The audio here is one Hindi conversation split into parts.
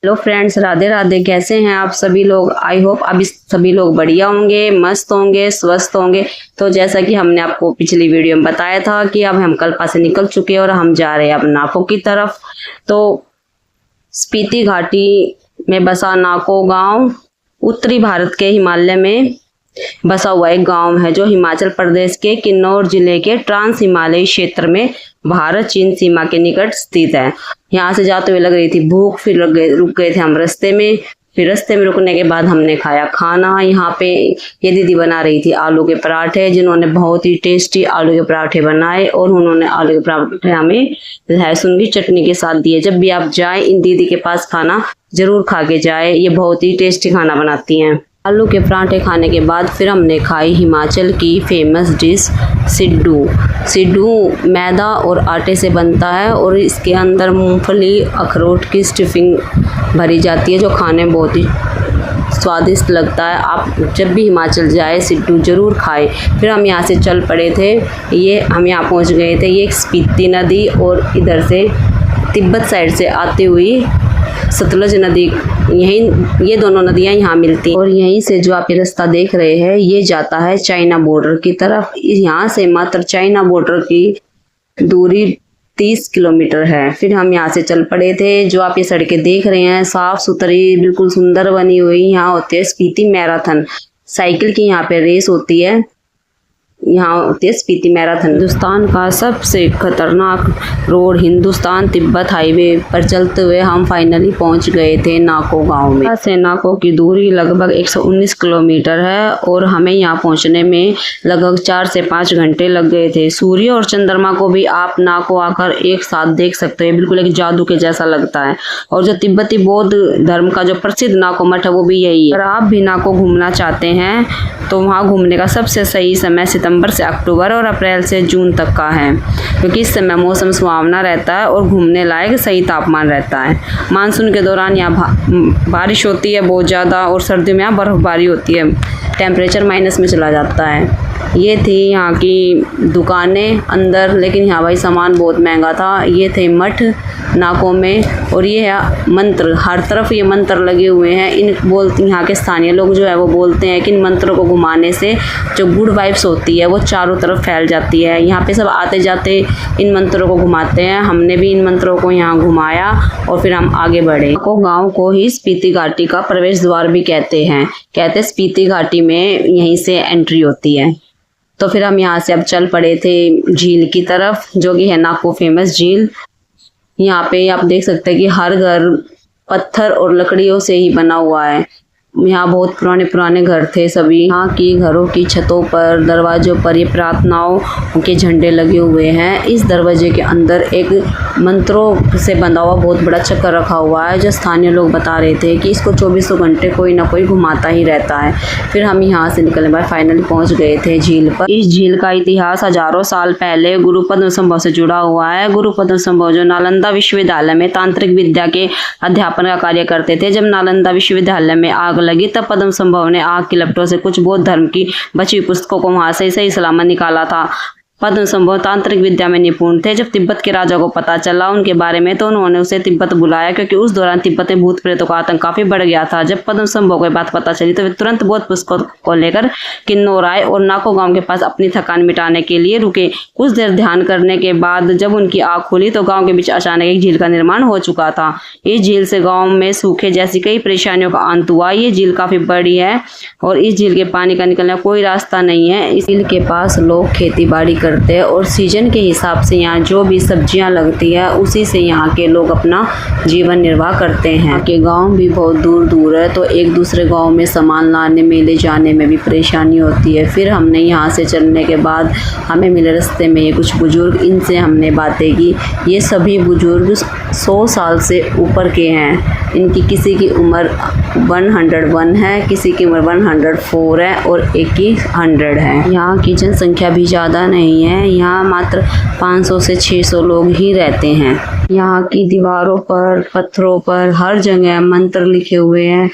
Hello friends, Radhe Radhe. कैसे हैं आप सभी लोग? आई होप अभी सभी लोग बढ़िया होंगे, मस्त होंगे, स्वस्थ होंगे। तो जैसा कि हमने आपको पिछली वीडियो में बताया था कि अब हम कल्पा से निकल चुके हैं और हम जा रहे हैं अब नाको की तरफ। तो स्पीति घाटी में बसा नाको गांव उत्तरी भारत के हिमालय में बसा हुआ एक गांव है जो हिमाचल प्रदेश के किन्नौर जिले के ट्रांस हिमालयी क्षेत्र में भारत चीन सीमा के निकट स्थित है। यहाँ से जाते हुए लग रही थी भूख, फिर रुक गए थे हम रास्ते में। फिर रास्ते में रुकने के बाद हमने खाया खाना। यहाँ पे ये दीदी बना रही थी आलू के पराठे, जिन्होंने बहुत ही टेस्टी आलू के पराठे बनाए और उन्होंने आलू के पराठे हमें लहसुन की चटनी के साथ दिए। जब भी आप जाए इन दीदी के पास खाना जरूर खा के जाए, ये बहुत ही टेस्टी खाना बनाती हैं। आलू के पराठे खाने के बाद फिर हमने खाई हिमाचल की फेमस डिश सिड्डू। सिड्डू मैदा और आटे से बनता है और इसके अंदर मूंगफली अखरोट की स्टफिंग भरी जाती है जो खाने में बहुत ही स्वादिष्ट लगता है। आप जब भी हिमाचल जाए सिड्डू जरूर खाएं। फिर हम यहाँ से चल पड़े थे, हम यहाँ पहुँच गए थे। ये एक स्पीति नदी और इधर से तिब्बत साइड से आती हुई सतलुज नदी, ये दोनों नदियां यहाँ मिलती हैं। और यहीं से जो आप ये रास्ता देख रहे हैं ये जाता है चाइना बॉर्डर की तरफ। यहाँ से मात्र चाइना बॉर्डर की दूरी 30 किलोमीटर है। फिर हम यहाँ से चल पड़े थे। जो आप ये सड़कें देख रहे हैं साफ सुथरी बिल्कुल सुंदर बनी हुई। यहाँ होती है स्पीति मैराथन, साइकिल की यहाँ पे रेस होती है। यहाँ होती है स्पीति मैराथन। हिंदुस्तान का सबसे खतरनाक रोड हिंदुस्तान तिब्बत हाईवे पर चलते हुए हम फाइनली पहुंच गए थे नाको गांव में। यहाँ से नाको की दूरी लगभग 119 किलोमीटर है और हमें यहाँ पहुंचने में लगभग 4 से 5 घंटे लग गए थे। सूर्य और चंद्रमा को भी आप नाको आकर एक साथ देख सकते हैं, बिल्कुल एक जादू के जैसा लगता है। और जो तिब्बती बौद्ध धर्म का जो प्रसिद्ध नाको मठ है वो भी यही है। अगर आप भी नाको घूमना चाहते हैं तो वहाँ घूमने का सबसे सही समय सितंबर से अक्टूबर और अप्रैल से जून तक का है, क्योंकि इस समय मौसम सुहावना रहता है और घूमने लायक सही तापमान रहता है। मानसून के दौरान यहाँ बारिश होती है बहुत ज़्यादा और सर्दियों में यहाँ बर्फबारी होती है, टेम्परेचर माइनस में चला जाता है। ये थी यहाँ की दुकानें अंदर, लेकिन यहाँ भाई सामान बहुत महंगा था। ये थे मठ नाको में और ये है मंत्र, हर तरफ ये मंत्र लगे हुए हैं। यहाँ के स्थानीय लोग जो है वो बोलते हैं कि इन मंत्रों को घुमाने से जो गुड वाइब्स होती है वो चारों तरफ फैल जाती है। यहाँ पे सब आते जाते इन मंत्रों को घुमाते हैं। हमने भी इन मंत्रों को यहाँ घुमाया और फिर हम आगे बढ़े। नाको गाँव को ही स्पीति घाटी का प्रवेश द्वार भी कहते स्पीति घाटी में यहीं से एंट्री होती है। तो फिर हम यहाँ से अब चल पड़े थे झील की तरफ, जो कि है नाको फेमस झील। यहाँ पे आप देख सकते हैं कि हर घर पत्थर और लकड़ियों से ही बना हुआ है। यहाँ बहुत पुराने घर थे सभी। यहाँ की घरों की छतों पर, दरवाजों पर ये प्रार्थनाओं के झंडे लगे हुए हैं। इस दरवाजे के अंदर एक मंत्रों से बंधा हुआ बहुत बड़ा चक्कर रखा हुआ है, जो स्थानीय लोग बता रहे थे कि इसको 24 घंटे कोई ना कोई घुमाता ही रहता है। फिर हम यहाँ से निकलने बाद फाइनली पहुँच गए थे झील पर। इस झील का इतिहास हजारों साल पहले गुरु पद्मसंभव से जुड़ा हुआ है। गुरु पद्मसंभव जो नालंदा विश्वविद्यालय में तांत्रिक विद्या के अध्यापन का कार्य करते थे, जब नालंदा विश्वविद्यालय में आग लगी तब पद्मसंभव ने आग की लपटों से कुछ बौद्ध धर्म की बची हुई पुस्तकों को वहां से सही सलामत निकाला था। पद्मसंभव तांत्रिक विद्या में निपुण थे। जब तिब्बत के राजा को पता चला उनके बारे में तो उन्होंने उसे तिब्बत बुलाया, क्योंकि उस दौरान तिब्बत में भूत प्रेतों का आतंक काफी बढ़ गया था। जब पद्मसंभव को बात पता चली तो वे तुरंत बौद्ध पुस्तकों को लेकर किन्नौर आए और नाको गांव के पास अपनी थकान मिटाने के लिए रुके। कुछ देर ध्यान करने के बाद जब उनकी आंख खुली तो गाँव के बीच अचानक एक झील का निर्माण हो चुका था। इस झील से गाँव में सूखे जैसी कई परेशानियों का अंत हुआ। ये झील काफी बड़ी है और इस झील के पानी का निकलने का कोई रास्ता नहीं है। इस झील के पास लोग खेती बाड़ी करते हैं और सीजन के हिसाब से यहाँ जो भी सब्जियां लगती है उसी से यहाँ के लोग अपना जीवन निर्वाह करते हैं। यहाँ के गांव भी बहुत दूर दूर है तो एक दूसरे गांव में सामान लाने में ले जाने में भी परेशानी होती है। फिर हमने यहाँ से चलने के बाद हमें मिले रास्ते में ये कुछ बुजुर्ग, इनसे हमने बातें की। ये सभी बुजुर्ग 100 साल से ऊपर के हैं। इनकी किसी की उम्र 101 है, किसी की उम्र 104 है और एक की 100 है। यहाँ की जनसंख्या भी ज़्यादा नहीं है, यहाँ मात्र 500 से 600 लोग ही रहते हैं। यहाँ की दीवारों पर, पत्थरों पर हर जगह मंत्र लिखे हुए हैं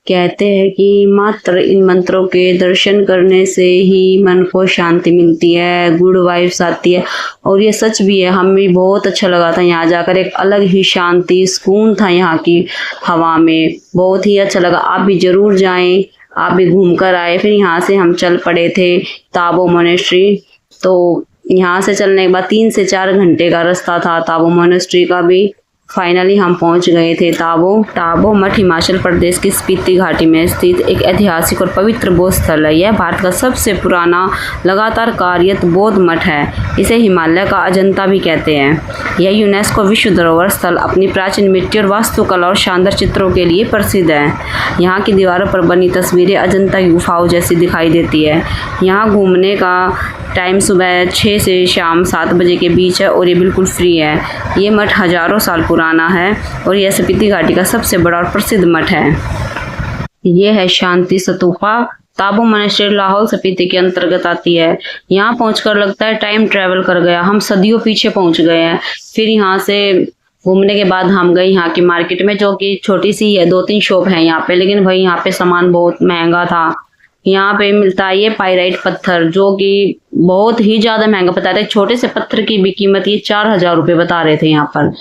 कहते हैं कि मात्र इन मंत्रों के दर्शन करने से ही मन को शांति मिलती है, गुड वाइब्स आती है। और ये सच भी है, हमें भी बहुत अच्छा लगा था यहाँ जाकर। एक अलग ही शांति, सुकून था यहाँ की हवा में, बहुत ही अच्छा लगा। आप भी जरूर जाएं, आप भी घूम कर आए। फिर यहाँ से हम चल पड़े थे ताबो मोनेस्ट्री। तो यहाँ से चलने के बाद 3 से 4 घंटे का रास्ता था ताबो मोनेस्ट्री का भी। फाइनली हम पहुंच गए थे ताबो मठ हिमाचल प्रदेश की स्पीति घाटी में स्थित एक ऐतिहासिक और पवित्र बौद्ध स्थल है। यह भारत का सबसे पुराना लगातार कार्यरत बौद्ध मठ है। इसे हिमालय का अजंता भी कहते हैं। यह यूनेस्को विश्व धरोहर स्थल अपनी प्राचीन मिट्टी और वास्तुकला और शानदार चित्रों के लिए प्रसिद्ध है। यहाँ की दीवारों पर बनी तस्वीरें अजंता की गुफाओं जैसी दिखाई देती है। यहाँ घूमने का टाइम सुबह 6 से शाम 7 बजे के बीच है और ये बिल्कुल फ्री है। ये मठ हजारों साल पुराना है और यह स्पीति घाटी का सबसे बड़ा और प्रसिद्ध मठ है। ये है शांति स्तूपा। ताबो मोनेस्ट्री लाहौल स्पीति के अंतर्गत आती है। यहाँ पहुंचकर लगता है टाइम ट्रेवल कर गया, हम सदियों पीछे पहुंच गए हैं। फिर यहाँ से घूमने के बाद हम गए यहाँ की मार्केट में, जो कि छोटी सी है, 2-3 शॉप है यहाँ पे, लेकिन भाई यहाँ पे सामान बहुत महंगा था। यहाँ पे मिलता है ये पाइराइट पत्थर, जो कि बहुत ही ज्यादा महंगा बता रहे। छोटे से पत्थर की भी कीमत ये 4000 रुपये बता रहे थे यहाँ पर।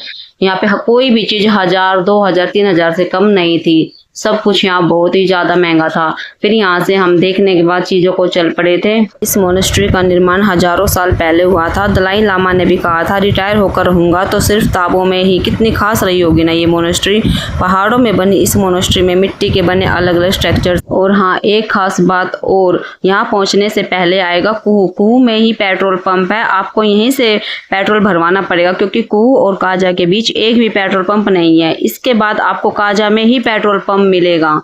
यहाँ पे कोई भी चीज 1000, 2000, 3000 से कम नहीं थी। सब कुछ यहाँ बहुत ही ज्यादा महंगा था। फिर यहाँ से हम देखने के बाद चीजों को चल पड़े थे। इस मोनेस्ट्री का निर्माण हजारों साल पहले हुआ था। दलाई लामा ने भी कहा था, रिटायर होकर रहूंगा तो सिर्फ ताबो में ही। कितनी खास रही होगी ना ये मोनेस्ट्री। पहाड़ों में बनी इस मोनेस्ट्री में मिट्टी के बने अलग अलग स्ट्रक्चर। और हाँ, एक खास बात और, यहाँ पहुंचने से पहले आएगा कुहू में ही पेट्रोल पंप है। आपको यहीं से पेट्रोल भरवाना पड़ेगा, क्योंकि कुहू और काजा के बीच एक भी पेट्रोल पंप नहीं है। इसके बाद आपको काजा में ही पेट्रोल पंप मिलेगा।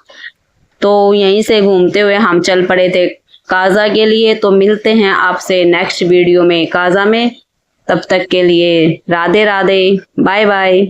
तो यहीं से घूमते हुए हम चल पड़े थे काजा के लिए। तो मिलते हैं आपसे नेक्स्ट वीडियो में काजा में। तब तक के लिए राधे राधे, बाय बाय।